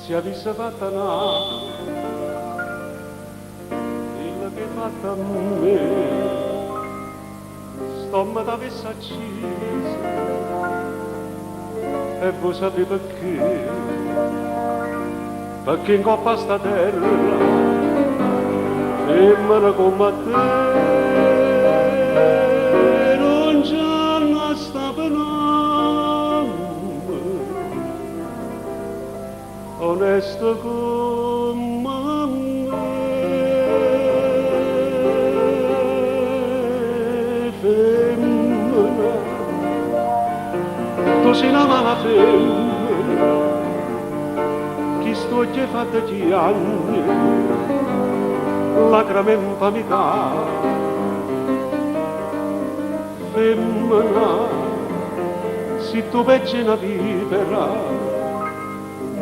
si avesse fatta quella che hai fatta a me, stomma t'avesse accesa e voi sapete perché? Perché in coppa sta terra femmina come te non c'hanno sta pename, onesto come me, femmina, tu sei una mala femmina, chi sto già fatta gli anni, lacrime in pamità, femmina, se tu veggi una vivera,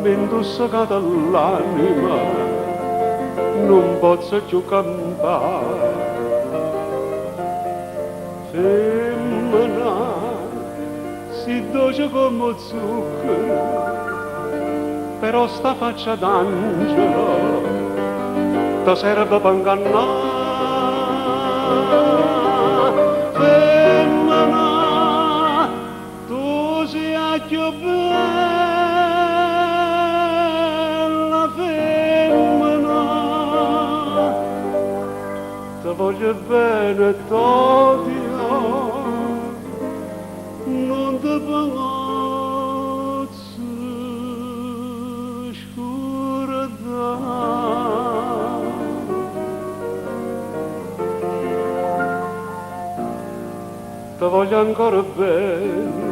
mi indossacata l'anima, non posso più campare. Femmina, si dolce come zucchero, però sta faccia d'angelo ti serve per ingannare. Femmina, tu sei più bella, femmina, ti voglio bene, t'odio, non ti pagazzo scordare. Ti voglio ancora bene,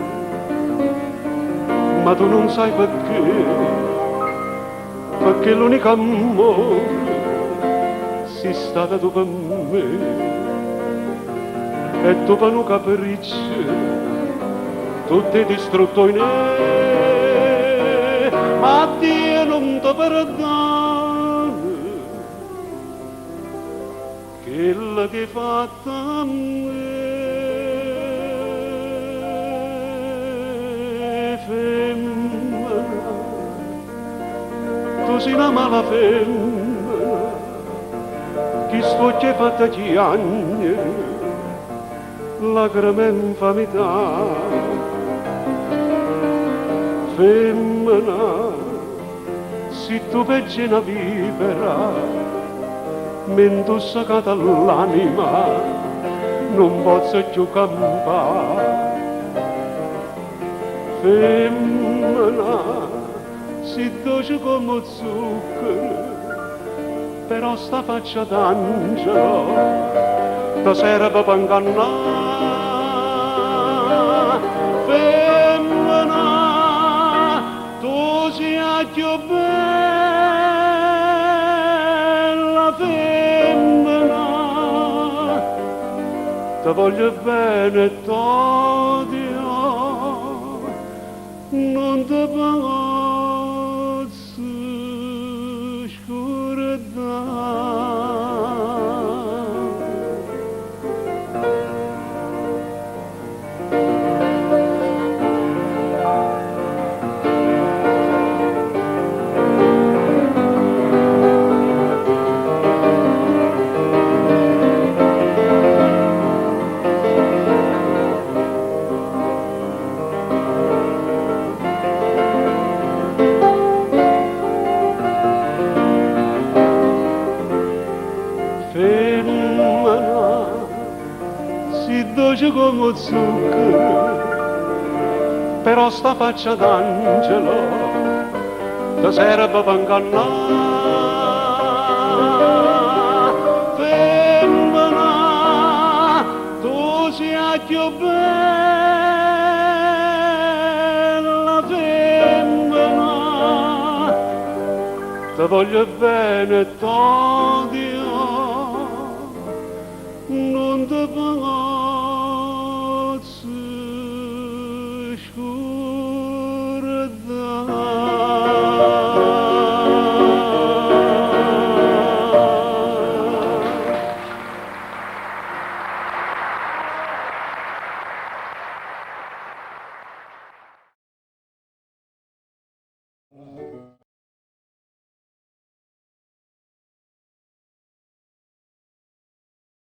ma tu non sai perché l'unico amore sei stata tu per me, e tu per un capriccio tu ti hai distrutto in me, ma Dio non ti perdona quello che hai fatto a me. Femmina, tu sei una mala femmina, chi sto già fatta gli anni, lacrime in infamità. Femmina, se tu veggi una vivera, mi indossacata l'anima, non posso più campare. Femmina, si dolce come zucchero, però sta faccia d'angelo ti serve per ingannare. Femmina, tu sei più bella, femmina, ti voglio bene, t'odio, non ti pagazzo scordare. Femmina, si dolce come zucchero, però sta faccia d'angelo ti serve per ingannare. Femmina, tu sei più bella, femmina, ti voglio bene, t'odio, non ti pagare.